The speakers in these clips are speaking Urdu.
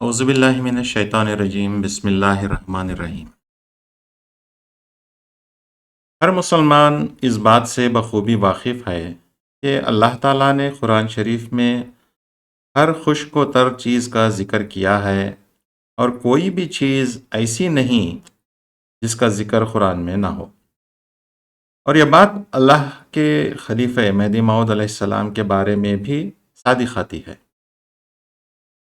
اعوذ باللہ من الشیطان الرجیم بسم اللہ الرحمن الرحیم۔ ہر مسلمان اس بات سے بخوبی واقف ہے کہ اللہ تعالیٰ نے قرآن شریف میں ہر خشک و تر چیز کا ذکر کیا ہے، اور کوئی بھی چیز ایسی نہیں جس کا ذکر قرآن میں نہ ہو۔ اور یہ بات اللہ کے خلیفہ مہدی موعود علیہ السلام کے بارے میں بھی صادق آتی ہے۔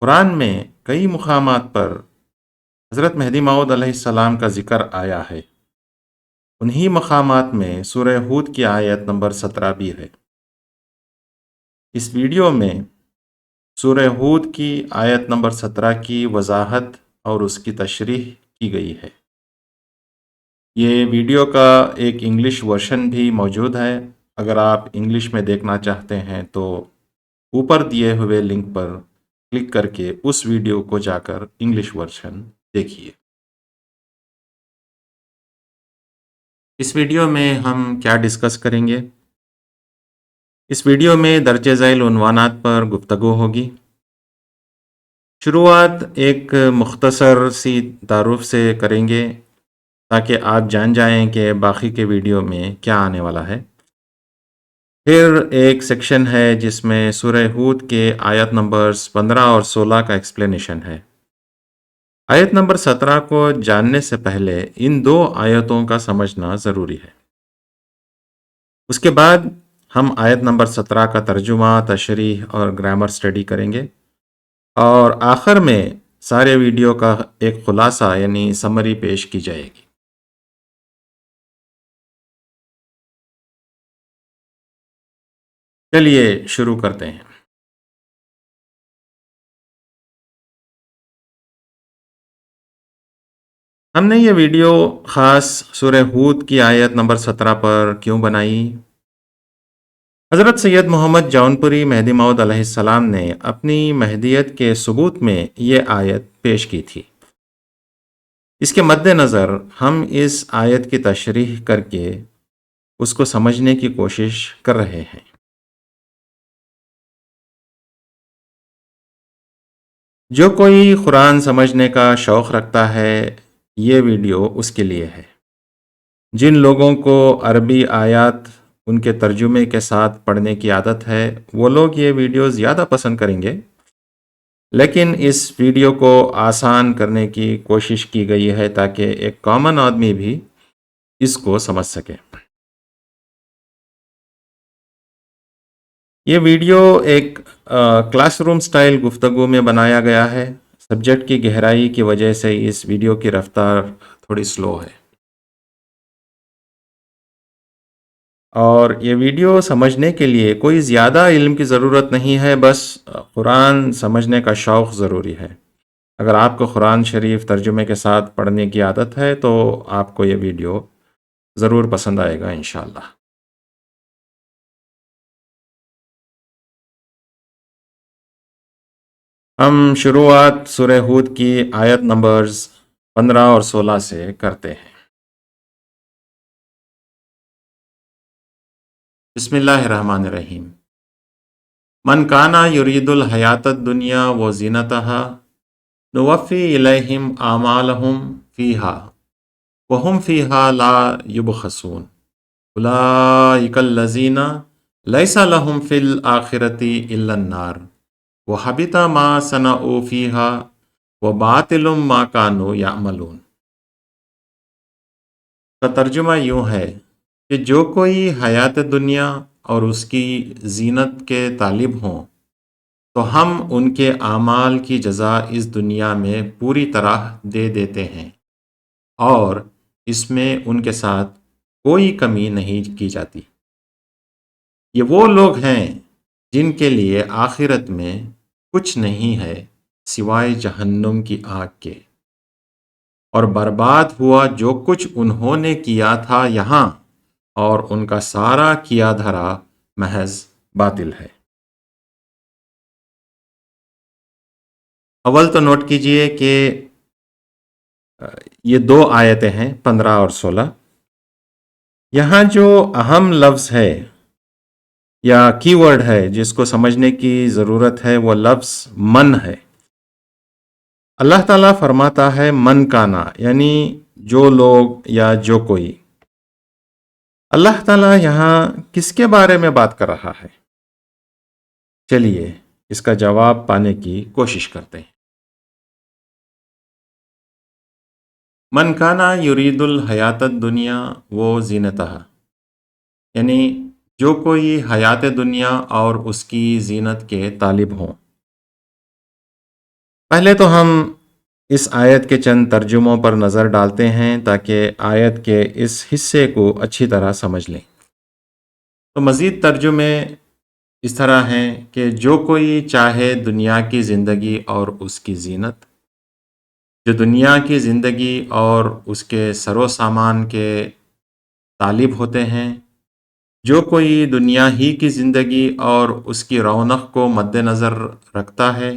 قرآن میں کئی مقامات پر حضرت مہدی موعود علیہ السلام کا ذکر آیا ہے۔ انہی مقامات میں سورہ ہود کی آیت نمبر 17 بھی ہے۔ اس ویڈیو میں سورہ ہود کی آیت نمبر 17 کی وضاحت اور اس کی تشریح کی گئی ہے۔ یہ ویڈیو کا ایک انگلش ورژن بھی موجود ہے۔ اگر آپ انگلش میں دیکھنا چاہتے ہیں تو اوپر دیے ہوئے لنک پر کلک کر کے اس ویڈیو کو جا کر انگلش ورژن دیکھیے۔ اس ویڈیو میں ہم کیا ڈسکس کریں گے؟ اس ویڈیو میں درج ذیل عنوانات پر گفتگو ہوگی۔ شروعات ایک مختصر سی تعارف سے کریں گے تاکہ آپ جان جائیں کہ باقی کے ویڈیو میں کیا آنے والا ہے۔ پھر ایک سیکشن ہے جس میں سورہ ہود کے آیت نمبرز 15 اور 16 کا ایکسپلینیشن ہے۔ آیت نمبر 17 کو جاننے سے پہلے ان دو آیتوں کا سمجھنا ضروری ہے۔ اس کے بعد ہم آیت نمبر 17 کا ترجمہ، تشریح اور گرامر سٹڈی کریں گے، اور آخر میں سارے ویڈیو کا ایک خلاصہ یعنی سمری پیش کی جائے گی۔ چلیے شروع کرتے ہیں۔ ہم نے یہ ویڈیو خاص سورہ ہود کی آیت نمبر 17 پر کیوں بنائی؟ حضرت سید محمد جونپوری مہدی موعود علیہ السلام نے اپنی مہدیت کے ثبوت میں یہ آیت پیش کی تھی۔ اس کے مد نظر ہم اس آیت کی تشریح کر کے اس کو سمجھنے کی کوشش کر رہے ہیں۔ جو کوئی قرآن سمجھنے کا شوق رکھتا ہے، یہ ویڈیو اس کے لیے ہے۔ جن لوگوں کو عربی آیات ان کے ترجمے کے ساتھ پڑھنے کی عادت ہے، وہ لوگ یہ ویڈیو زیادہ پسند کریں گے، لیکن اس ویڈیو کو آسان کرنے کی کوشش کی گئی ہے تاکہ ایک کامن آدمی بھی اس کو سمجھ سکے۔ یہ ویڈیو ایک کلاس روم سٹائل گفتگو میں بنایا گیا ہے۔ سبجیکٹ کی گہرائی کی وجہ سے اس ویڈیو کی رفتار تھوڑی سلو ہے، اور یہ ویڈیو سمجھنے کے لیے کوئی زیادہ علم کی ضرورت نہیں ہے، بس قرآن سمجھنے کا شوق ضروری ہے۔ اگر آپ کو قرآن شریف ترجمے کے ساتھ پڑھنے کی عادت ہے تو آپ کو یہ ویڈیو ضرور پسند آئے گا انشاءاللہ۔ ہم شروعات سورہ ہود کی آیت نمبرز 15 اور 16 سے کرتے ہیں۔ بسم اللہ الرحمن الرحیم۔ من کانا یرید الحیات الدنیا و زینتها نوفی الیہم اعمالہم فیہا وہم فیہا لا یبخسون اولئک الذین لیس لہم فی الآخرۃ الا النار وحبط ما صنعوا فیہا وباطل ما کانوا یعملون۔ کا ترجمہ یوں ہے کہ جو کوئی حیات دنیا اور اس کی زینت کے طالب ہوں تو ہم ان کے اعمال کی جزا اس دنیا میں پوری طرح دے دیتے ہیں، اور اس میں ان کے ساتھ کوئی کمی نہیں کی جاتی۔ یہ وہ لوگ ہیں جن کے لیے آخرت میں کچھ نہیں ہے سوائے جہنم کی آگ کے، اور برباد ہوا جو کچھ انہوں نے کیا تھا یہاں، اور ان کا سارا کیا دھرا محض باطل ہے۔ اول تو نوٹ کیجئے کہ یہ دو آیتیں ہیں 15 اور 16۔ یہاں جو اہم لفظ ہے یا کی ورڈ ہے جس کو سمجھنے کی ضرورت ہے، وہ لفظ من ہے۔ اللہ تعالیٰ فرماتا ہے من کانا، یعنی جو لوگ یا جو کوئی۔ اللہ تعالیٰ یہاں کس کے بارے میں بات کر رہا ہے؟ چلیے اس کا جواب پانے کی کوشش کرتے ہیں۔ من کانا یرید الحیات الدنیا و زینتہا، یعنی جو کوئی حیات دنیا اور اس کی زینت کے طالب ہوں۔ پہلے تو ہم اس آیت کے چند ترجموں پر نظر ڈالتے ہیں تاکہ آیت کے اس حصے کو اچھی طرح سمجھ لیں۔ تو مزید ترجمے اس طرح ہیں کہ جو کوئی چاہے دنیا کی زندگی اور اس کی زینت، جو دنیا کی زندگی اور اس کے سر و سامان کے طالب ہوتے ہیں، جو کوئی دنیا ہی کی زندگی اور اس کی رونق کو مد نظر رکھتا ہے،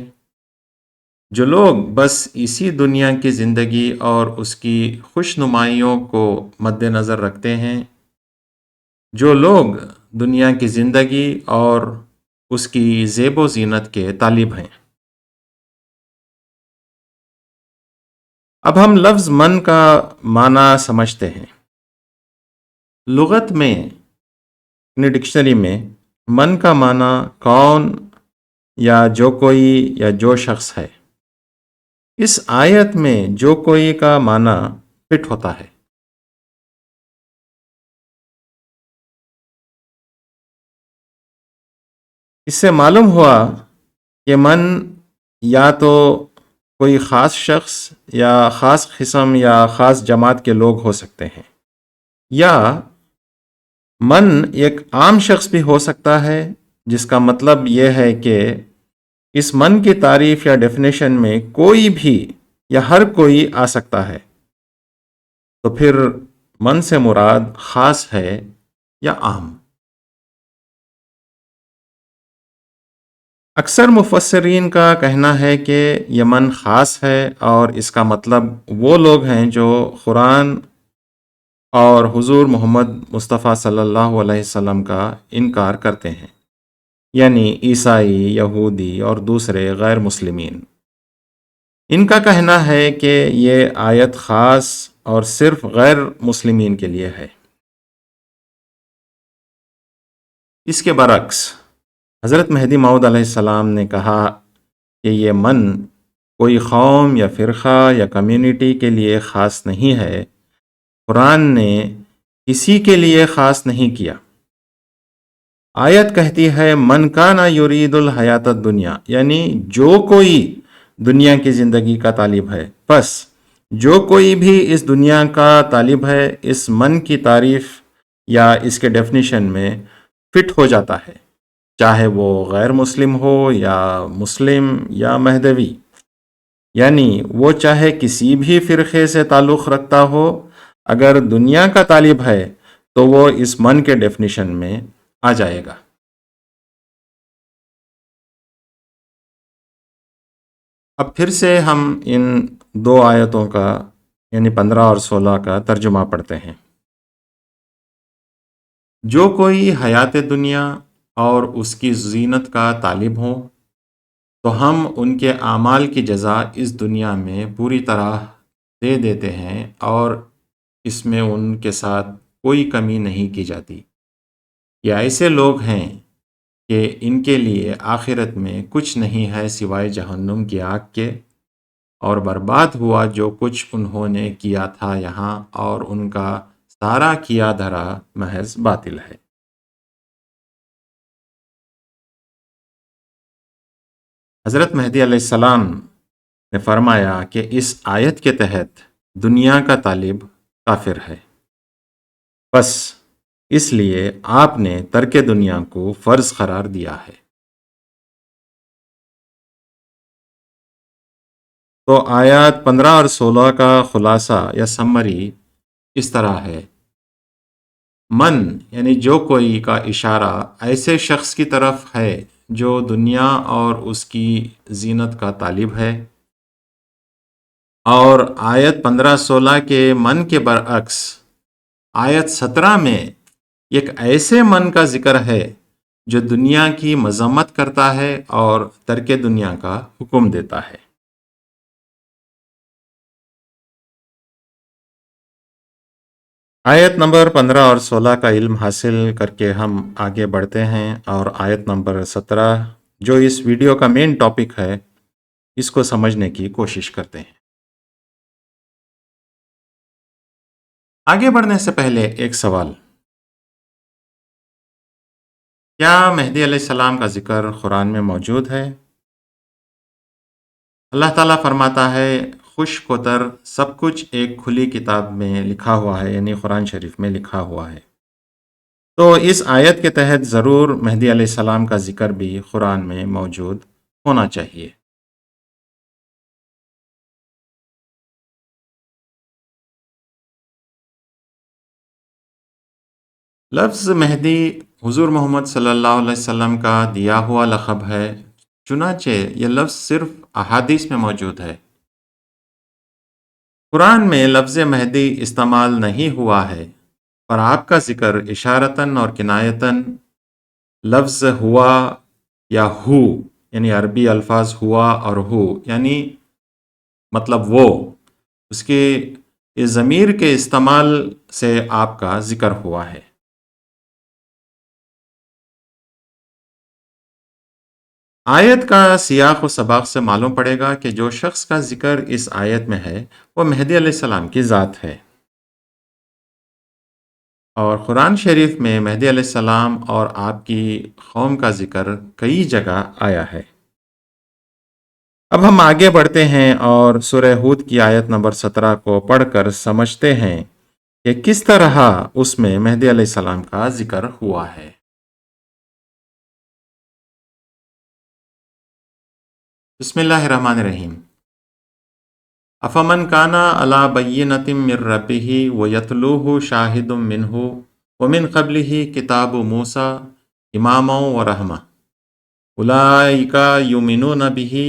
جو لوگ بس اسی دنیا کی زندگی اور اس کی خوش نمائیوں کو مد نظر رکھتے ہیں، جو لوگ دنیا کی زندگی اور اس کی زیب و زینت کے طالب ہیں۔ اب ہم لفظ من کا معنی سمجھتے ہیں۔ لغت میں یعنی ڈکشنری میں من کا معنی کون یا جو کوئی یا جو شخص ہے۔ اس آیت میں جو کوئی کا معنی فٹ ہوتا ہے۔ اس سے معلوم ہوا کہ من یا تو کوئی خاص شخص یا خاص قسم یا خاص جماعت کے لوگ ہو سکتے ہیں، یا من ایک عام شخص بھی ہو سکتا ہے، جس کا مطلب یہ ہے کہ اس من کی تعریف یا ڈیفینیشن میں کوئی بھی یا ہر کوئی آ سکتا ہے۔ تو پھر من سے مراد خاص ہے یا عام؟ اکثر مفسرین کا کہنا ہے کہ یہ من خاص ہے، اور اس کا مطلب وہ لوگ ہیں جو قرآن اور حضور محمد مصطفیٰ صلی اللہ علیہ وسلم کا انکار کرتے ہیں، یعنی عیسائی، یہودی اور دوسرے غیر مسلمین۔ ان کا کہنا ہے کہ یہ آیت خاص اور صرف غیر مسلمین کے لیے ہے۔ اس کے برعکس حضرت مہدی موعود علیہ السلام نے کہا کہ یہ من کوئی قوم یا فرقہ یا کمیونٹی کے لیے خاص نہیں ہے، قرآن نے کسی کے لیے خاص نہیں کیا۔ آیت کہتی ہے من کانا یرید الحیات الدنیا، یعنی جو کوئی دنیا کی زندگی کا طالب ہے۔ بس جو کوئی بھی اس دنیا کا طالب ہے اس من کی تعریف یا اس کے ڈیفینیشن میں فٹ ہو جاتا ہے، چاہے وہ غیر مسلم ہو یا مسلم یا مہدوی، یعنی وہ چاہے کسی بھی فرقے سے تعلق رکھتا ہو، اگر دنیا کا طالب ہے تو وہ اس من کے ڈیفینیشن میں آ جائے گا۔ اب پھر سے ہم ان دو آیتوں کا یعنی 15 اور 16 کا ترجمہ پڑھتے ہیں۔ جو کوئی حیات دنیا اور اس کی زینت کا طالب ہوں تو ہم ان کے اعمال کی جزا اس دنیا میں پوری طرح دے دیتے ہیں، اور اس میں ان کے ساتھ کوئی کمی نہیں کی جاتی۔ یہ ایسے لوگ ہیں کہ ان کے لیے آخرت میں کچھ نہیں ہے سوائے جہنم کی آگ کے، اور برباد ہوا جو کچھ انہوں نے کیا تھا یہاں، اور ان کا سارا کیا دھرا محض باطل ہے۔ حضرت مہدی علیہ السلام نے فرمایا کہ اس آیت کے تحت دنیا کا طالب کافر ہے، بس اس لیے آپ نے ترک دنیا کو فرض قرار دیا ہے۔ تو آیات 15 اور 16 کا خلاصہ یا سمری اس طرح ہے۔ من یعنی جو کوئی کا اشارہ ایسے شخص کی طرف ہے جو دنیا اور اس کی زینت کا طالب ہے، اور آیت 15-16 کے من کے برعکس آیت 17 میں ایک ایسے من کا ذکر ہے جو دنیا کی مذمت کرتا ہے اور ترک دنیا کا حکم دیتا ہے۔ آیت نمبر 15 اور 16 کا علم حاصل کر کے ہم آگے بڑھتے ہیں اور آیت نمبر 17 جو اس ویڈیو کا مین ٹاپک ہے اس کو سمجھنے کی کوشش کرتے ہیں۔ آگے بڑھنے سے پہلے ایک سوال، کیا مہدی علیہ السلام کا ذکر قرآن میں موجود ہے؟ اللہ تعالیٰ فرماتا ہے خشک و تر سب کچھ ایک کھلی کتاب میں لکھا ہوا ہے، یعنی قرآن شریف میں لکھا ہوا ہے۔ تو اس آیت کے تحت ضرور مہدی علیہ السلام کا ذکر بھی قرآن میں موجود ہونا چاہیے۔ لفظ مہدی حضور محمد صلی اللہ علیہ وسلم کا دیا ہوا لقب ہے، چنانچہ یہ لفظ صرف احادیث میں موجود ہے۔ قرآن میں لفظ مہدی استعمال نہیں ہوا ہے، پر آپ کا ذکر اشارتاً اور کنایتاً لفظ ہوا یا ہو، یعنی عربی الفاظ ہوا اور ہو یعنی مطلب وہ، اس کے اس ضمیر کے استعمال سے آپ کا ذکر ہوا ہے۔ آیت کا سیاق و سباق سے معلوم پڑے گا کہ جو شخص کا ذکر اس آیت میں ہے وہ مہدی علیہ السلام کی ذات ہے، اور قرآن شریف میں مہدی علیہ السلام اور آپ کی قوم کا ذکر کئی جگہ آیا ہے۔ اب ہم آگے بڑھتے ہیں اور سورہ ہود کی آیت نمبر 17 کو پڑھ کر سمجھتے ہیں کہ کس طرح اس میں مہدی علیہ السلام کا ذکر ہوا ہے۔ بسم اللہ الرحمن الرحیم۔ افمن کانا علی بینۃ من ربہ ویتلوہ شاہد منہ ومن قبلہ کتاب موسیٰ اماما ورحمہ اولئک یؤمنون بہ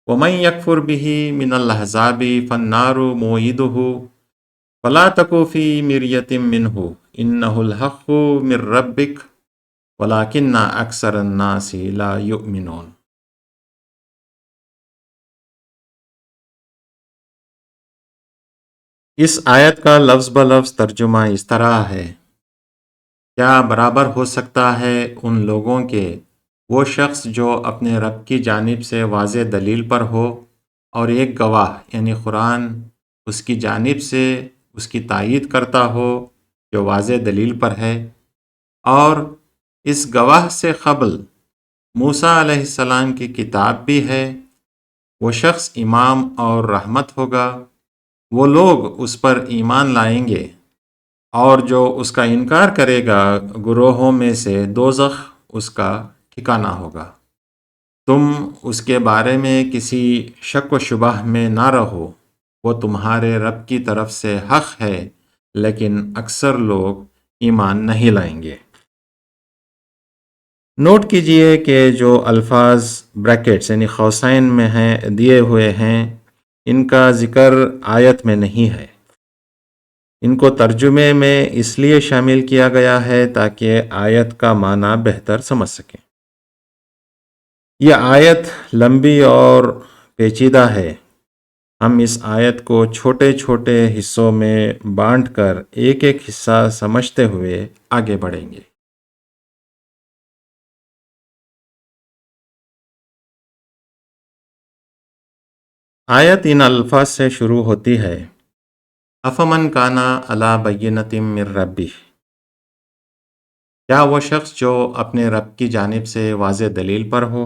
ومن یکفر بہ من الاحزاب فالنار موعدہ فلا تک فی مریۃ منہ انہ الحق من ربک ولکن اکثر الناس لا یؤمنون۔ اس آیت کا لفظ بلفظ ترجمہ اس طرح ہے، کیا برابر ہو سکتا ہے ان لوگوں کے وہ شخص جو اپنے رب کی جانب سے واضح دلیل پر ہو اور ایک گواہ یعنی قرآن اس کی جانب سے اس کی تائید کرتا ہو جو واضح دلیل پر ہے، اور اس گواہ سے قبل موسیٰ علیہ السلام کی کتاب بھی ہے، وہ شخص امام اور رحمت ہوگا، وہ لوگ اس پر ایمان لائیں گے، اور جو اس کا انکار کرے گا گروہوں میں سے دوزخ اس کا ٹھکانہ ہوگا۔ تم اس کے بارے میں کسی شک و شبہ میں نہ رہو، وہ تمہارے رب کی طرف سے حق ہے، لیکن اکثر لوگ ایمان نہیں لائیں گے۔ نوٹ کیجئے کہ جو الفاظ بریکٹس یعنی قوسین میں ہیں دیے ہوئے ہیں، ان کا ذکر آیت میں نہیں ہے۔ ان کو ترجمے میں اس لیے شامل کیا گیا ہے تاکہ آیت کا معنی بہتر سمجھ سکیں۔ یہ آیت لمبی اور پیچیدہ ہے، ہم اس آیت کو چھوٹے چھوٹے حصوں میں بانٹ کر ایک ایک حصہ سمجھتے ہوئے آگے بڑھیں گے۔ آیت ان الفاظ سے شروع ہوتی ہے، افمن کانا علی بینۃ من ربہ، کیا وہ شخص جو اپنے رب کی جانب سے واضح دلیل پر ہو۔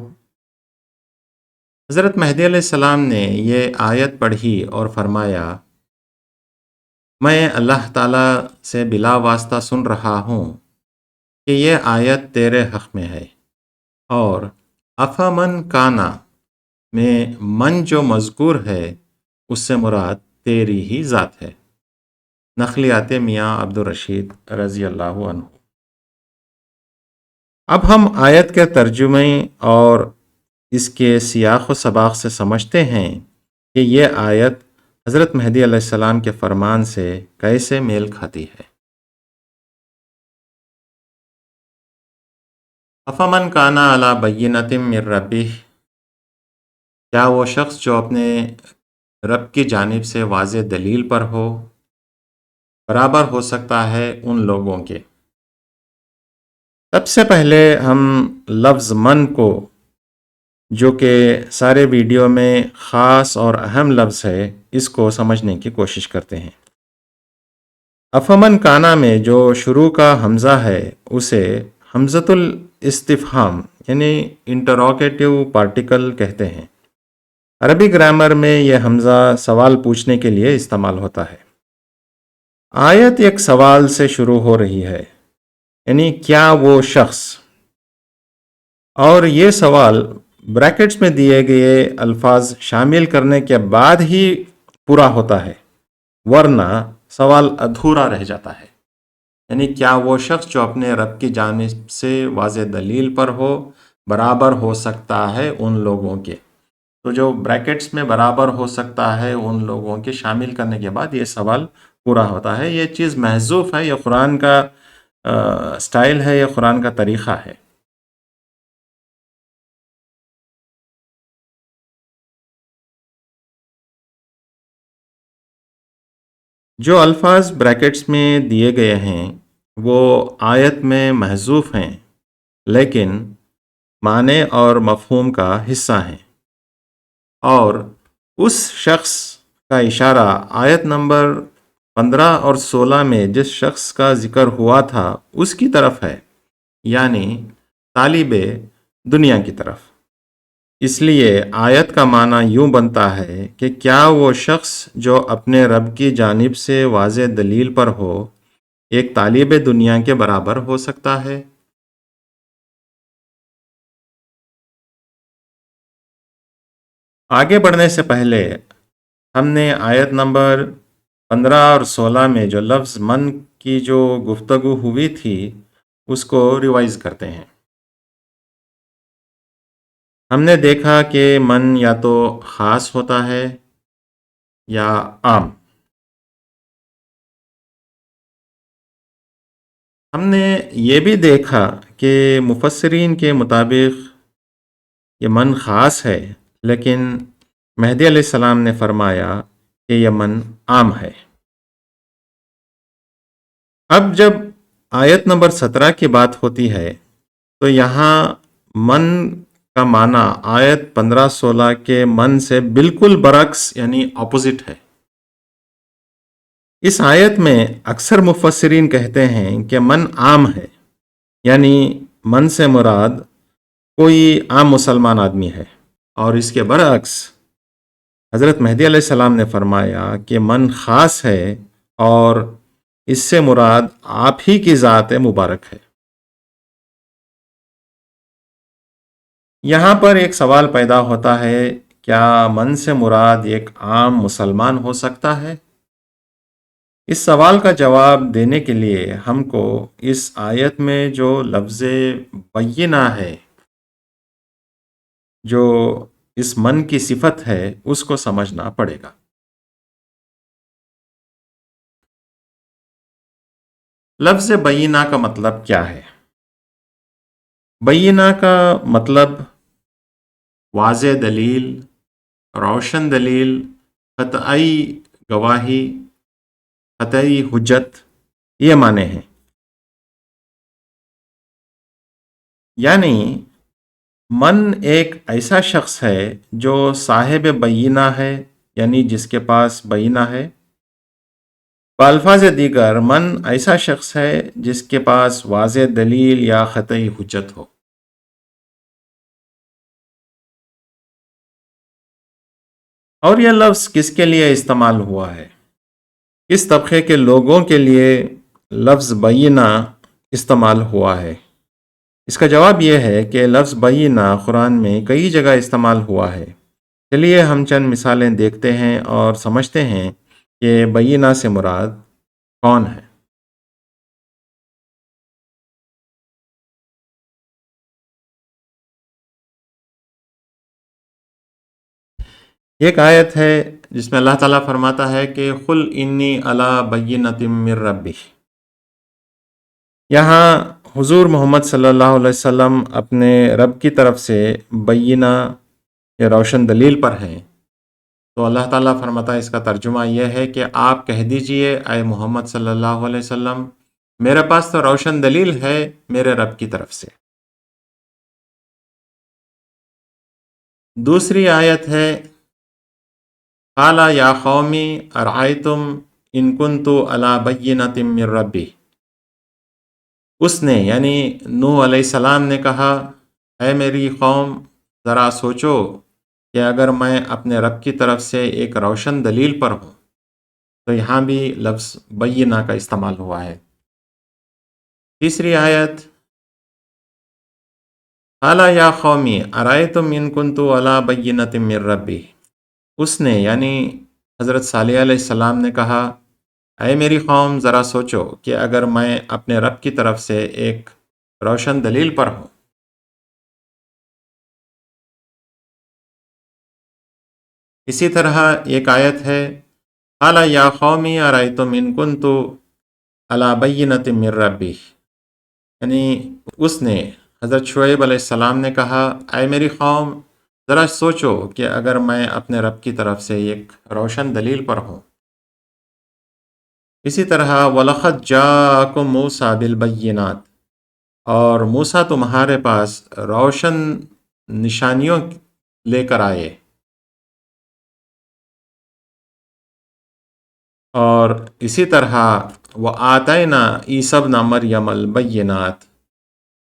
حضرت مہدی علیہ السلام نے یہ آیت پڑھی اور فرمایا، میں اللہ تعالیٰ سے بلا واسطہ سن رہا ہوں کہ یہ آیت تیرے حق میں ہے، اور افمن کانا میں من جو مذکور ہے اس سے مراد تیری ہی ذات ہے۔ نقلیات میاں عبدالرشید رضی اللہ عنہ۔ اب ہم آیت کے ترجمے اور اس کے سیاق و سباق سے سمجھتے ہیں کہ یہ آیت حضرت مہدی علیہ السلام کے فرمان سے کیسے میل کھاتی ہے۔ افمن کانا علی بینۃ من ربہ، کیا وہ شخص جو اپنے رب کی جانب سے واضح دلیل پر ہو۔ برابر ہو سکتا ہے ان لوگوں کے۔ سب سے پہلے ہم لفظ من کو، جو کہ سارے ویڈیو میں خاص اور اہم لفظ ہے، اس کو سمجھنے کی کوشش کرتے ہیں۔ افمن کانا میں جو شروع کا حمزہ ہے اسے حمزۃ الاستفہام یعنی انٹروگیٹو پارٹیکل کہتے ہیں۔ عربی گرامر میں یہ حمزہ سوال پوچھنے کے لیے استعمال ہوتا ہے۔ آیت ایک سوال سے شروع ہو رہی ہے، یعنی کیا وہ شخص، اور یہ سوال بریکٹس میں دیے گئے الفاظ شامل کرنے کے بعد ہی پورا ہوتا ہے، ورنہ سوال ادھورا رہ جاتا ہے۔ یعنی کیا وہ شخص جو اپنے رب کی جانب سے واضح دلیل پر ہو، برابر ہو سکتا ہے ان لوگوں کے۔ تو جو بریکٹس میں برابر ہو سکتا ہے ان لوگوں کے شامل کرنے کے بعد یہ سوال پورا ہوتا ہے۔ یہ چیز محذوف ہے، یہ قرآن کا سٹائل ہے، یہ قرآن کا طریقہ ہے۔ جو الفاظ بریکٹس میں دیے گئے ہیں وہ آیت میں محذوف ہیں، لیکن معنی اور مفہوم کا حصہ ہیں، اور اس شخص کا اشارہ آیت نمبر 15 اور 16 میں جس شخص کا ذکر ہوا تھا اس کی طرف ہے، یعنی طالب دنیا کی طرف۔ اس لیے آیت کا معنی یوں بنتا ہے کہ کیا وہ شخص جو اپنے رب کی جانب سے واضح دلیل پر ہو، ایک طالب دنیا کے برابر ہو سکتا ہے؟ آگے بڑھنے سے پہلے ہم نے آیت نمبر 15 اور 16 میں جو لفظ من کی جو گفتگو ہوئی تھی اس کو ریوائز کرتے ہیں۔ ہم نے دیکھا کہ من یا تو خاص ہوتا ہے یا عام۔ ہم نے یہ بھی دیکھا کہ مفسرین کے مطابق یہ من خاص ہے، لیکن مہدی علیہ السلام نے فرمایا کہ یہ من عام ہے۔ اب جب آیت نمبر 17 کی بات ہوتی ہے تو یہاں من کا معنی آیت 15-16 کے من سے بالکل برعکس یعنی اپوزٹ ہے۔ اس آیت میں اکثر مفسرین کہتے ہیں کہ من عام ہے، یعنی من سے مراد کوئی عام مسلمان آدمی ہے، اور اس کے برعکس حضرت مہدی علیہ السلام نے فرمایا کہ من خاص ہے اور اس سے مراد آپ ہی کی ذات مبارک ہے۔ یہاں پر ایک سوال پیدا ہوتا ہے، کیا من سے مراد ایک عام مسلمان ہو سکتا ہے؟ اس سوال کا جواب دینے کے لیے ہم کو اس آیت میں جو لفظ بینہ ہے، جو اس من کی صفت ہے، اس کو سمجھنا پڑے گا۔ لفظ بینہ کا مطلب کیا ہے؟ بینہ کا مطلب واضح دلیل، روشن دلیل، قطعی گواہی، قطعی حجت، یہ معنی ہیں۔ یعنی من ایک ایسا شخص ہے جو صاحب بینہ ہے، یعنی جس کے پاس بینہ ہے۔ بالفاظ دیگر من ایسا شخص ہے جس کے پاس واضح دلیل یا قطعی حجت ہو۔ اور یہ لفظ کس کے لیے استعمال ہوا ہے؟ کس طبقے کے لوگوں کے لیے لفظ بینہ استعمال ہوا ہے؟ اس کا جواب یہ ہے کہ لفظ بینہ قرآن میں کئی جگہ استعمال ہوا ہے۔ چلیے ہم چند مثالیں دیکھتے ہیں اور سمجھتے ہیں کہ بینہ سے مراد کون ہے۔ ایک آیت ہے جس میں اللہ تعالیٰ فرماتا ہے کہ قل انی علی بینۃ من ربی۔ یہاں حضور محمد صلی اللہ علیہ وسلم اپنے رب کی طرف سے بینہ یا روشن دلیل پر ہیں، تو اللہ تعالیٰ فرماتا ہے، اس کا ترجمہ یہ ہے کہ آپ کہہ دیجئے اے محمد صلی اللہ علیہ وسلم، میرے پاس تو روشن دلیل ہے میرے رب کی طرف سے۔ دوسری آیت ہے، قال یا قومی ارائیتم ان کنت علی بینۃ من ربی۔ اس نے یعنی نوح علیہ السلام نے کہا، اے میری قوم، ذرا سوچو کہ اگر میں اپنے رب کی طرف سے ایک روشن دلیل پر ہوں۔ تو یہاں بھی لفظ بینہ کا استعمال ہوا ہے۔ تیسری آیت، قال یا قومی ارائیتم ان کنت علی بینۃ من ربی۔ اس نے یعنی حضرت صالح علیہ السلام نے کہا، اے میری قوم، ذرا سوچو کہ اگر میں اپنے رب کی طرف سے ایک روشن دلیل پر ہوں۔ اسی طرح ایک آیت ہے، قال یا قومی ارائیتم ان کنت علی بینۃ من ربی، یعنی اس نے حضرت شعیب علیہ السلام نے کہا، اے میری قوم، ذرا سوچو کہ اگر میں اپنے رب کی طرف سے ایک روشن دلیل پر ہوں۔ اسی طرح وَلَقَدْ جَاءَكُم مُوسَىٰ بِالْبَيِّنَاتِ، اور موسیٰ تمہارے پاس روشن نشانیوں لے کر آئے۔ اور اسی طرح وَآتَيْنَا عِیسَىٰ ابْنَ مَرْیَمَ الْبَيِّنَاتِ،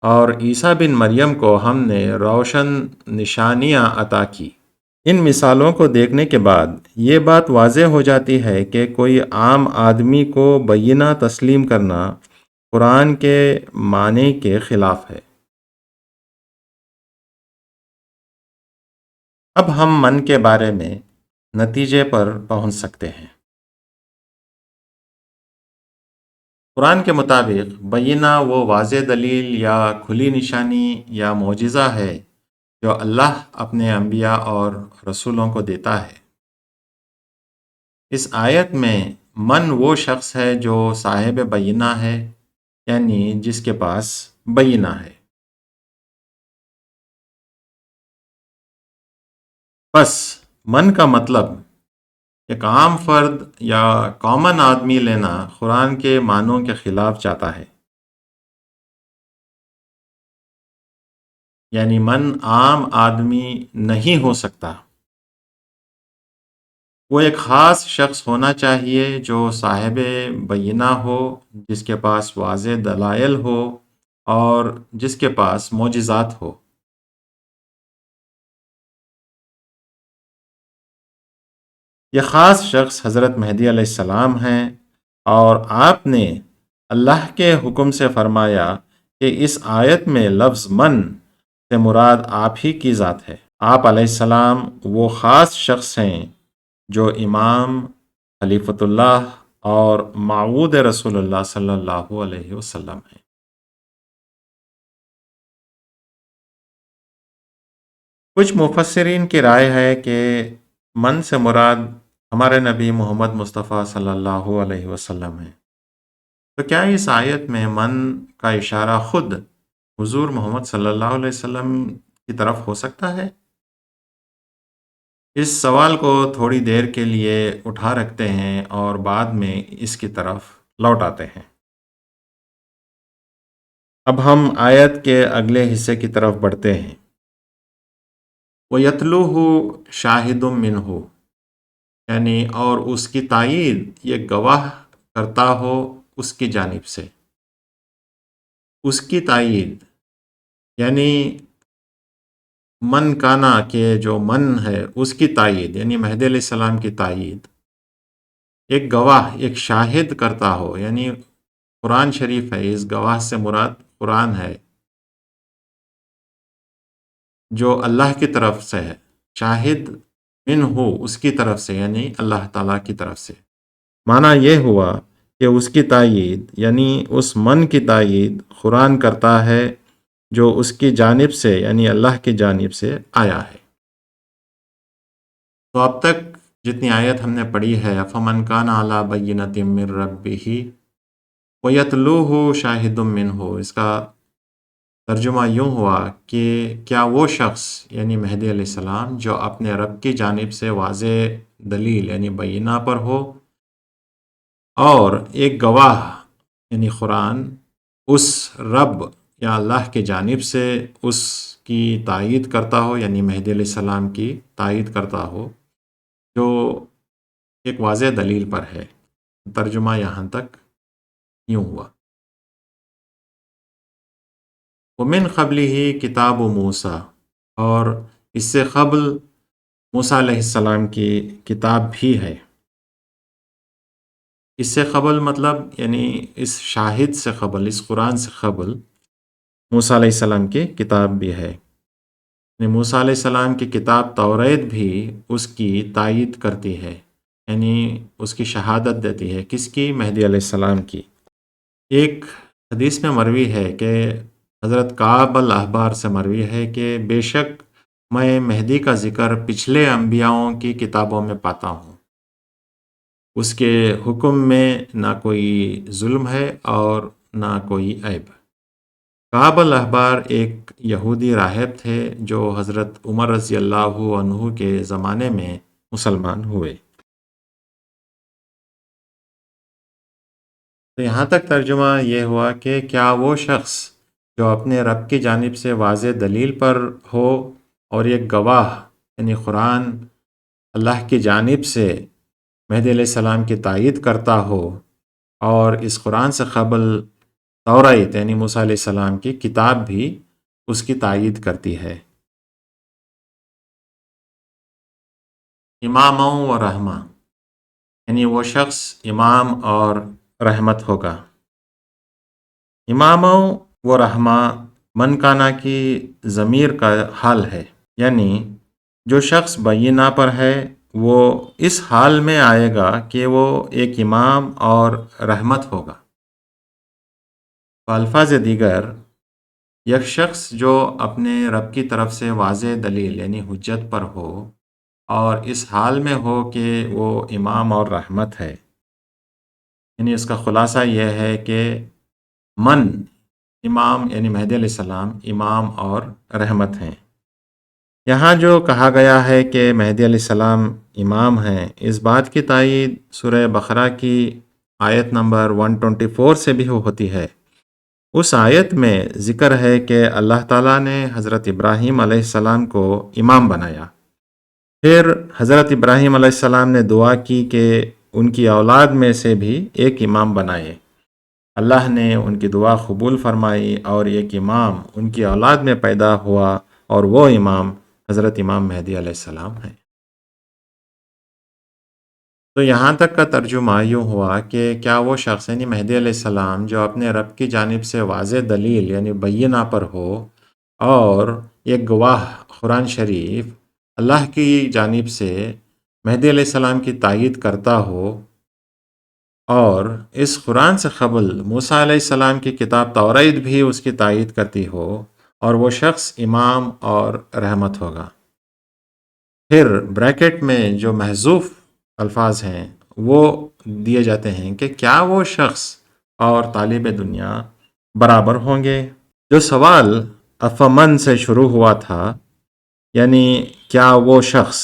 اور عیسیٰ بن مریم کو ہم نے روشن نشانیاں عطا کی۔ ان مثالوں کو دیکھنے کے بعد یہ بات واضح ہو جاتی ہے کہ کوئی عام آدمی کو بینہ تسلیم کرنا قرآن کے معنی کے خلاف ہے۔ اب ہم من کے بارے میں نتیجے پر پہنچ سکتے ہیں۔ قرآن کے مطابق بینہ وہ واضح دلیل یا کھلی نشانی یا معجزہ ہے جو اللہ اپنے انبیاء اور رسولوں کو دیتا ہے۔ اس آیت میں من وہ شخص ہے جو صاحب بینہ ہے، یعنی جس کے پاس بینہ ہے۔ بس من کا مطلب ایک عام فرد یا کامن آدمی لینا قرآن کے معنوں کے خلاف جاتا ہے۔ یعنی من عام آدمی نہیں ہو سکتا، وہ ایک خاص شخص ہونا چاہیے جو صاحب بینہ ہو، جس کے پاس واضح دلائل ہو اور جس کے پاس معجزات ہو۔ یہ خاص شخص حضرت مہدی علیہ السلام ہیں، اور آپ نے اللہ کے حکم سے فرمایا کہ اس آیت میں لفظ من سے مراد آپ ہی کی ذات ہے۔ آپ علیہ السلام وہ خاص شخص ہیں جو امام، خلیفۃ اللہ اور موعود رسول اللہ صلی اللہ علیہ وسلم ہیں۔ کچھ مفسرین کی رائے ہے کہ من سے مراد ہمارے نبی محمد مصطفیٰ صلی اللہ علیہ وسلم ہیں۔ تو کیا اس آیت میں من کا اشارہ خود حضور محمد صلی اللہ علیہ وسلم کی طرف ہو سکتا ہے؟ اس سوال کو تھوڑی دیر کے لیے اٹھا رکھتے ہیں اور بعد میں اس کی طرف لوٹ آتے ہیں۔ اب ہم آیت کے اگلے حصے کی طرف بڑھتے ہیں۔ وَيَتْلُوهُ شَاهِدٌ مِّنْهُ، یعنی اور اس کی تائید یہ گواہ کرتا ہو اس کی جانب سے۔ اس کی تائید یعنی من کانا کے جو من ہے اس کی تائید، یعنی مہدی علیہ السلام کی تائید ایک گواہ، ایک شاہد کرتا ہو، یعنی قرآن شریف ہے، اس گواہ سے مراد قرآن ہے جو اللہ کی طرف سے ہے۔ شاہد من ہو اس کی طرف سے، یعنی اللہ تعالیٰ کی طرف سے۔ معنی یہ ہوا کہ اس کی تائید یعنی اس من کی تائید قرآن کرتا ہے جو اس کی جانب سے یعنی اللہ کی جانب سے آیا ہے۔ تو اب تک جتنی آیت ہم نے پڑھی ہے، فَمَنْ كَانَ عَلَىٰ بَيِّنَةٍ مِّن رَبِّهِ وَيَتْلُوهُ شَاهِدٌ مِّنْهُ، اس کا ترجمہ یوں ہوا کہ کیا وہ شخص یعنی مہدی علیہ السلام جو اپنے رب کی جانب سے واضح دلیل یعنی بینہ پر ہو اور ایک گواہ یعنی قرآن اس رب یا اللہ کی جانب سے اس کی تائید کرتا ہو، یعنی مہدی علیہ السلام کی تائید کرتا ہو جو ایک واضح دلیل پر ہے۔ ترجمہ یہاں تک یوں ہوا۔ ومن قبلہ کتاب موسیٰ، اور اس سے قبل موسیٰ علیہ السلام کی کتاب بھی ہے۔ اس سے قبل مطلب یعنی اس شاہد سے قبل، اس قرآن سے قبل موسیٰ علیہ السلام کی کتاب بھی ہے۔ یعنی موسیٰ علیہ السلام کی کتاب توریت بھی اس کی تائید کرتی ہے، یعنی اس کی شہادت دیتی ہے۔ کس کی؟ مہدی علیہ السلام کی۔ ایک حدیث میں مروی ہے کہ حضرت کعب الاحبار سے مروی ہے کہ بے شک میں مہدی کا ذکر پچھلے انبیاؤں کی کتابوں میں پاتا ہوں، اس کے حکم میں نہ کوئی ظلم ہے اور نہ کوئی عیب۔ کعب الاحبار ایک یہودی راہب تھے جو حضرت عمر رضی اللہ عنہ کے زمانے میں مسلمان ہوئے۔ تو یہاں تک ترجمہ یہ ہوا کہ کیا وہ شخص جو اپنے رب کی جانب سے واضح دلیل پر ہو اور ایک گواہ یعنی قرآن اللہ کی جانب سے مہدی علیہ السلام کی تائید کرتا ہو، اور اس قرآن سے قبل توریت یعنی موسیٰ علیہ السلام کی کتاب بھی اس کی تائید کرتی ہے۔ امام و رحمہ، یعنی وہ شخص امام اور رحمت ہوگا۔ امام و رحمہ من کانا کی ضمیر کا حال ہے، یعنی جو شخص بینہ پر ہے وہ اس حال میں آئے گا کہ وہ ایک امام اور رحمت ہوگا۔ الفاظ دیگر، یک شخص جو اپنے رب کی طرف سے واضح دلیل یعنی حجت پر ہو اور اس حال میں ہو کہ وہ امام اور رحمت ہے، یعنی اس کا خلاصہ یہ ہے کہ من امام یعنی مہدی علیہ السلام امام اور رحمت ہیں۔ یہاں جو کہا گیا ہے کہ مہدی علیہ السلام امام ہیں، اس بات کی تائید سورہ بقرہ کی آیت نمبر 124 سے بھی ہوتی ہے۔ اس آیت میں ذکر ہے کہ اللہ تعالیٰ نے حضرت ابراہیم علیہ السلام کو امام بنایا، پھر حضرت ابراہیم علیہ السلام نے دعا کی کہ ان کی اولاد میں سے بھی ایک امام بنائے۔ اللہ نے ان کی دعا قبول فرمائی اور ایک امام ان کی اولاد میں پیدا ہوا، اور وہ امام حضرت امام مہدی علیہ السلام ہیں۔ تو یہاں تک کا ترجمہ یوں ہوا کہ کیا وہ شخص یعنی مہدی علیہ السلام جو اپنے رب کی جانب سے واضح دلیل یعنی بینہ پر ہو اور ایک گواہ قرآن شریف اللہ کی جانب سے مہدی علیہ السلام کی تائید کرتا ہو، اور اس قرآن سے قبل موسیٰ علیہ السلام کی کتاب توریت بھی اس کی تائید کرتی ہو، اور وہ شخص امام اور رحمت ہوگا۔ پھر بریکٹ میں جو محذوف الفاظ ہیں وہ دیے جاتے ہیں کہ کیا وہ شخص اور طالب دنیا برابر ہوں گے۔ جو سوال افمن سے شروع ہوا تھا، یعنی کیا وہ شخص،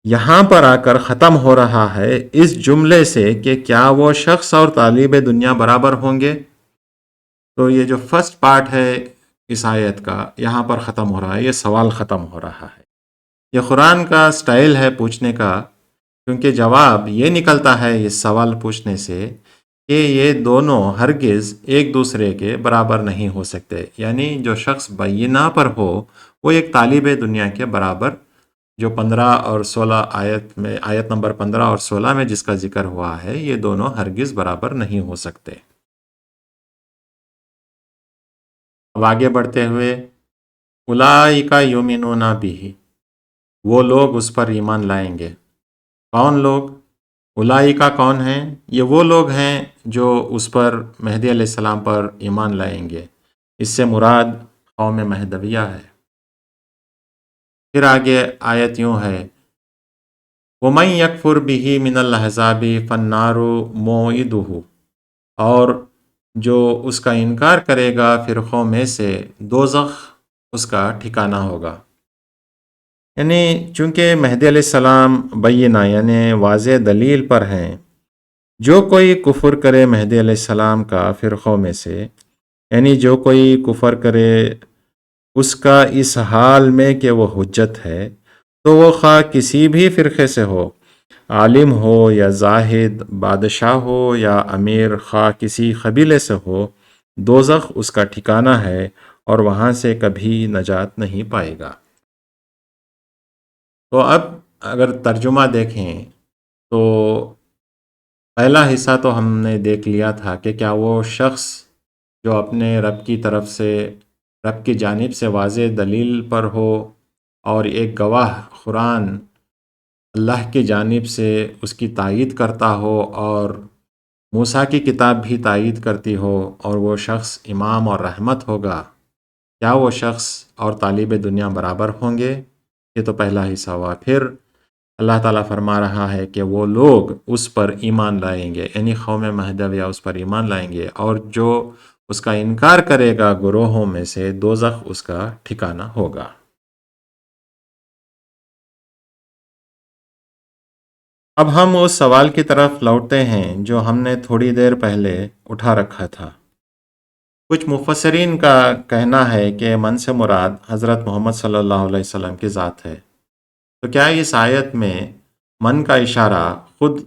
یہاں پر آ کر ختم ہو رہا ہے اس جملے سے کہ کیا وہ شخص اور طالب دنیا برابر ہوں گے۔ تو یہ جو فرسٹ پارٹ ہے اس آیت کا یہاں پر ختم ہو رہا ہے، یہ سوال ختم ہو رہا ہے۔ یہ قرآن کا سٹائل ہے پوچھنے کا، کیونکہ جواب یہ نکلتا ہے اس سوال پوچھنے سے کہ یہ دونوں ہرگز ایک دوسرے کے برابر نہیں ہو سکتے، یعنی جو شخص بینہ پر ہو وہ ایک طالب دنیا کے برابر، جو 15 اور 16 آیت میں، آیت نمبر 15 اور 16 میں جس کا ذکر ہوا ہے، یہ دونوں ہرگز برابر نہیں ہو سکتے۔ اب آگے بڑھتے ہوئے، اولئک یؤمنون بہ، وہ لوگ اس پر ایمان لائیں گے۔ کون لوگ؟ اولئکا کون ہیں؟ یہ وہ لوگ ہیں جو اس پر مہدی علیہ السلام پر ایمان لائیں گے۔ اس سے مراد قوم مہدویہ ہے۔ پھر آگے آیت یوں ہے، وَمَن يَكْفُرْ بِهِ مِنَ الْأَحْزَابِ فَالنَّارُ مَوْعِدُهُ، اور جو اس کا انکار کرے گا فرقوں میں سے دوزخ اس کا ٹھکانہ ہوگا۔ یعنی چونکہ مہدی علیہ السلام بینہ یعنی واضح دلیل پر ہیں، جو کوئی کفر کرے مہدی علیہ السلام کا فرقوں میں سے، یعنی جو کوئی کفر کرے اس کا اس حال میں کہ وہ حجت ہے، تو وہ خواہ کسی بھی فرقے سے ہو، عالم ہو یا زاہد، بادشاہ ہو یا امیر، خواہ کسی قبیلے سے ہو، دوزخ اس کا ٹھکانہ ہے اور وہاں سے کبھی نجات نہیں پائے گا۔ تو اب اگر ترجمہ دیکھیں تو پہلا حصہ تو ہم نے دیکھ لیا تھا کہ کیا وہ شخص جو اپنے رب کی طرف سے، رب کی جانب سے واضح دلیل پر ہو اور ایک گواہ قرآن اللہ کی جانب سے اس کی تائید کرتا ہو اور موسیٰ کی کتاب بھی تائید کرتی ہو، اور وہ شخص امام اور رحمت ہوگا، کیا وہ شخص اور طالب دنیا برابر ہوں گے؟ یہ تو پہلا حصہ ہوا۔ پھر اللہ تعالیٰ فرما رہا ہے کہ وہ لوگ اس پر ایمان لائیں گے، یعنی قوم مہدویہ اس پر ایمان لائیں گے، اور جو اس کا انکار کرے گا گروہوں میں سے دوزخ اس کا ٹھکانہ ہوگا۔ اب ہم اس سوال کی طرف لوٹتے ہیں جو ہم نے تھوڑی دیر پہلے اٹھا رکھا تھا۔ کچھ مفسرین کا کہنا ہے کہ من سے مراد حضرت محمد صلی اللہ علیہ وسلم کی ذات ہے۔ تو کیا اس آیت میں من کا اشارہ خود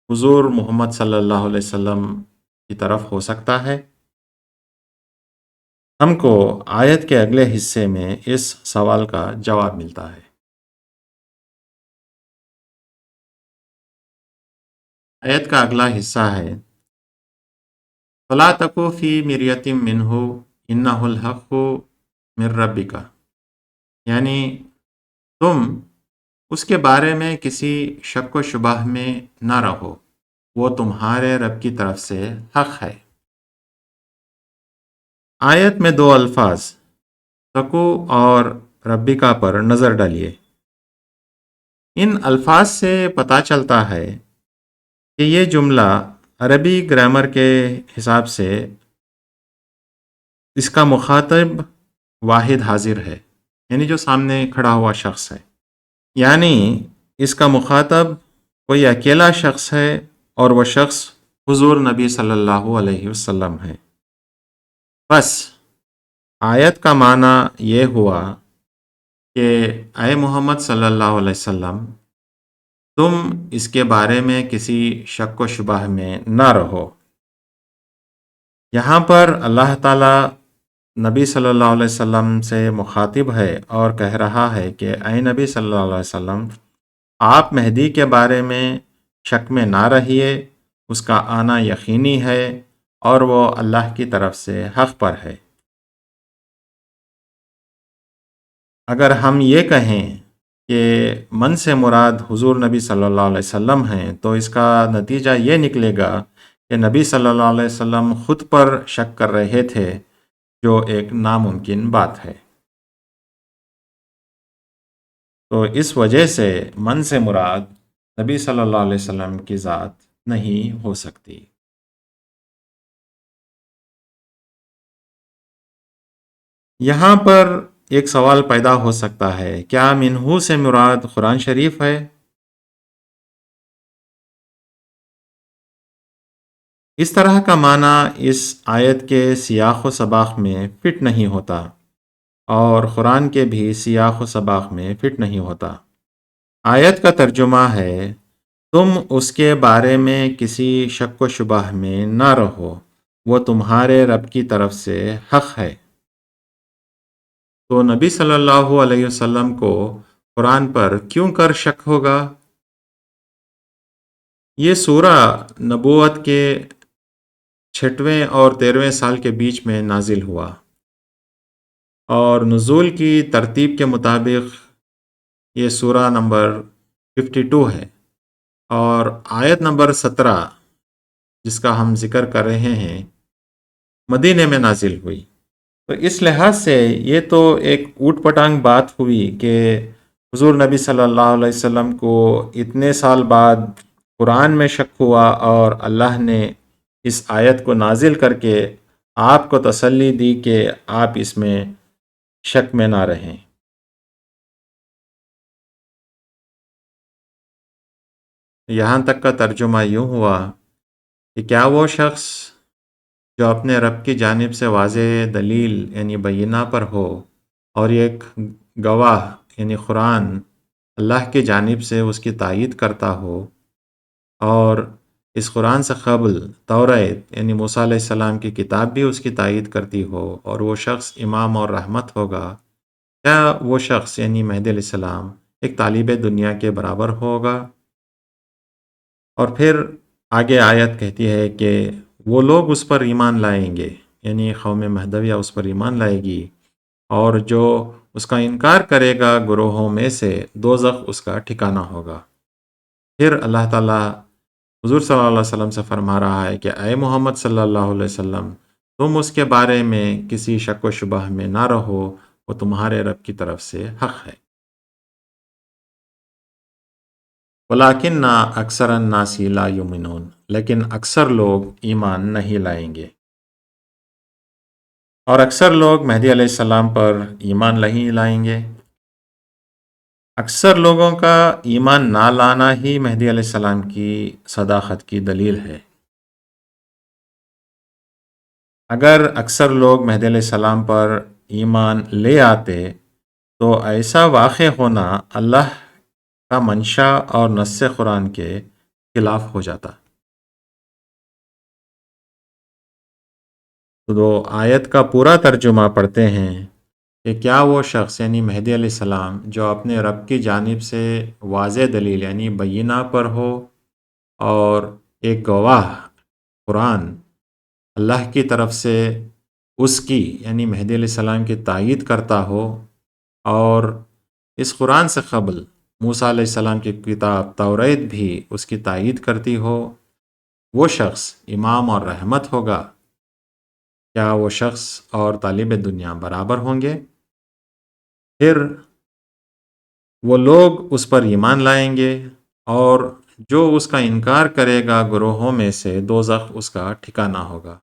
حضور محمد صلی اللہ علیہ وسلم کی طرف ہو سکتا ہے؟ ہم کو آیت کے اگلے حصے میں اس سوال کا جواب ملتا ہے۔ آیت کا اگلا حصہ ہے فَلَا تَكُ فِي مِرْيَةٍ مِّنْهُ إِنَّهُ الْحَقُّ مِن رَّبِّكَ، یعنی تم اس کے بارے میں کسی شک و شبہ میں نہ رہو، وہ تمہارے رب کی طرف سے حق ہے۔ آیت میں دو الفاظ تقو اور ربکا پر نظر ڈالیے۔ ان الفاظ سے پتہ چلتا ہے کہ یہ جملہ عربی گرامر کے حساب سے اس کا مخاطب واحد حاضر ہے، یعنی جو سامنے کھڑا ہوا شخص ہے، یعنی اس کا مخاطب کوئی اکیلا شخص ہے اور وہ شخص حضور نبی صلی اللہ علیہ وسلم ہے۔ بس آیت کا معنی یہ ہوا کہ اے محمد صلی اللہ علیہ وسلم، تم اس کے بارے میں کسی شک و شبہ میں نہ رہو۔ یہاں پر اللہ تعالیٰ نبی صلی اللہ علیہ وسلم سے مخاطب ہے اور کہہ رہا ہے کہ اے نبی صلی اللہ علیہ وسلم، آپ مہدی کے بارے میں شک میں نہ رہیے، اس کا آنا یقینی ہے اور وہ اللہ کی طرف سے حق پر ہے۔ اگر ہم یہ کہیں کہ من سے مراد حضور نبی صلی اللہ علیہ وسلم ہیں، تو اس کا نتیجہ یہ نکلے گا کہ نبی صلی اللہ علیہ وسلم خود پر شک کر رہے تھے، جو ایک ناممکن بات ہے۔ تو اس وجہ سے من سے مراد نبی صلی اللہ علیہ وسلم کی ذات نہیں ہو سکتی۔ یہاں پر ایک سوال پیدا ہو سکتا ہے، کیا منہو سے مراد قرآن شریف ہے؟ اس طرح کا معنی اس آیت کے سیاق و سباق میں فٹ نہیں ہوتا، اور قرآن کے بھی سیاق و سباق میں فٹ نہیں ہوتا۔ آیت کا ترجمہ ہے تم اس کے بارے میں کسی شک و شبہ میں نہ رہو، وہ تمہارے رب کی طرف سے حق ہے۔ تو نبی صلی اللہ علیہ وسلم کو قرآن پر کیوں کر شک ہوگا؟ یہ سورہ نبوت کے 6ویں اور 13ویں سال کے بیچ میں نازل ہوا، اور نزول کی ترتیب کے مطابق یہ سورہ نمبر 52 ہے، اور آیت نمبر 17 جس کا ہم ذکر کر رہے ہیں مدینے میں نازل ہوئی۔ تو اس لحاظ سے یہ تو ایک اوٹ پٹانگ بات ہوئی کہ حضور نبی صلی اللہ علیہ وسلم کو اتنے سال بعد قرآن میں شک ہوا، اور اللہ نے اس آیت کو نازل کر کے آپ کو تسلی دی کہ آپ اس میں شک میں نہ رہیں۔ یہاں تک کا ترجمہ یوں ہوا کہ کیا وہ شخص جو اپنے رب کی جانب سے واضح دلیل یعنی بینہ پر ہو اور ایک گواہ یعنی قرآن اللہ کی جانب سے اس کی تائید کرتا ہو، اور اس قرآن سے قبل توریت یعنی موسیٰ علیہ السلام کی کتاب بھی اس کی تائید کرتی ہو، اور وہ شخص امام اور رحمت ہوگا، کیا وہ شخص یعنی مہدی علیہ السلام ایک طالب دنیا کے برابر ہوگا؟ اور پھر آگے آیت کہتی ہے کہ وہ لوگ اس پر ایمان لائیں گے، یعنی قوم مہدویہ اس پر ایمان لائے گی، اور جو اس کا انکار کرے گا گروہوں میں سے دوزخ اس کا ٹھکانہ ہوگا۔ پھر اللہ تعالیٰ حضور صلی اللہ علیہ وسلم سے فرما رہا ہے کہ اے محمد صلی اللہ علیہ وسلم، تم اس کے بارے میں کسی شک و شبہ میں نہ رہو، وہ تمہارے رب کی طرف سے حق ہے۔ ولیکن اکثر الناس لا یؤمنون، لیکن اکثر لوگ ایمان نہیں لائیں گے، اور اکثر لوگ مہدی علیہ السلام پر ایمان نہیں لائیں گے۔ اکثر لوگوں کا ایمان نہ لانا ہی مہدی علیہ السلام کی صداقت کی دلیل ہے۔ اگر اکثر لوگ مہدی علیہ السلام پر ایمان لے آتے تو ایسا واقع ہونا اللہ کا منشا اور نص قرآن کے خلاف ہو جاتا۔ تو آیت کا پورا ترجمہ پڑھتے ہیں کہ کیا وہ شخص یعنی مہدی علیہ السلام جو اپنے رب کی جانب سے واضح دلیل یعنی بینہ پر ہو، اور ایک گواہ قرآن اللہ کی طرف سے اس کی یعنی مہدی علیہ السلام کی تائید کرتا ہو، اور اس قرآن سے قبل موسیٰ علیہ السلام کی کتاب توریت بھی اس کی تائید کرتی ہو، وہ شخص امام اور رحمت ہوگا، کیا وہ شخص اور طالب دنیا برابر ہوں گے؟ پھر وہ لوگ اس پر ایمان لائیں گے، اور جو اس کا انکار کرے گا گروہوں میں سے دوزخ اس کا ٹھکانہ ہوگا۔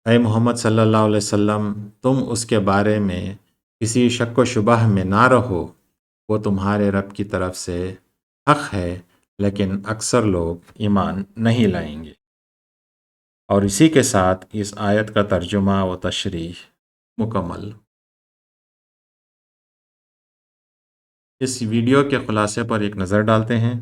اے محمد صلی اللہ علیہ وسلم، تم اس کے بارے میں کسی شک و شبہ میں نہ رہو، وہ تمہارے رب کی طرف سے حق ہے، لیکن اکثر لوگ ایمان نہیں لائیں گے۔ اور اسی کے ساتھ اس آیت کا ترجمہ و تشریح مکمل۔ اس ویڈیو کے خلاصے پر ایک نظر ڈالتے ہیں۔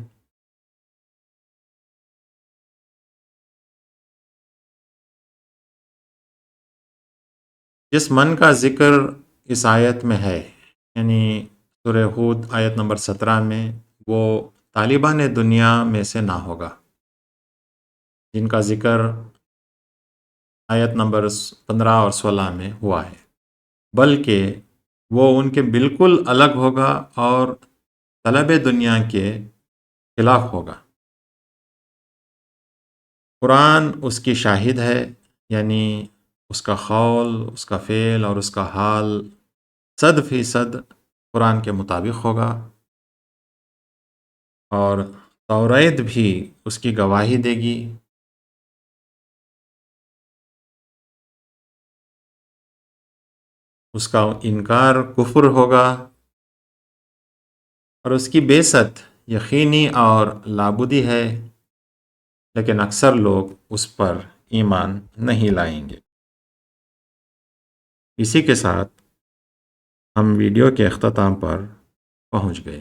جس من کا ذکر اس آیت میں ہے، یعنی سورہ ہود آیت نمبر 17 میں، وہ طالبان دنیا میں سے نہ ہوگا، جن کا ذکر آیت نمبر 15 اور 16 میں ہوا ہے، بلکہ وہ ان کے بالکل الگ ہوگا اور طلب دنیا کے خلاف ہوگا۔ قرآن اس کی شاہد ہے، یعنی اس کا قول، اس کا فعل اور اس کا حال 100% قرآن کے مطابق ہوگا، اور توریت بھی اس کی گواہی دے گی۔ اس کا انکار کفر ہوگا، اور اس کی بعثت یقینی اور لابودی ہے، لیکن اکثر لوگ اس پر ایمان نہیں لائیں گے۔ اسی کے ساتھ ہم ویڈیو کے اختتام پر پہنچ گئے۔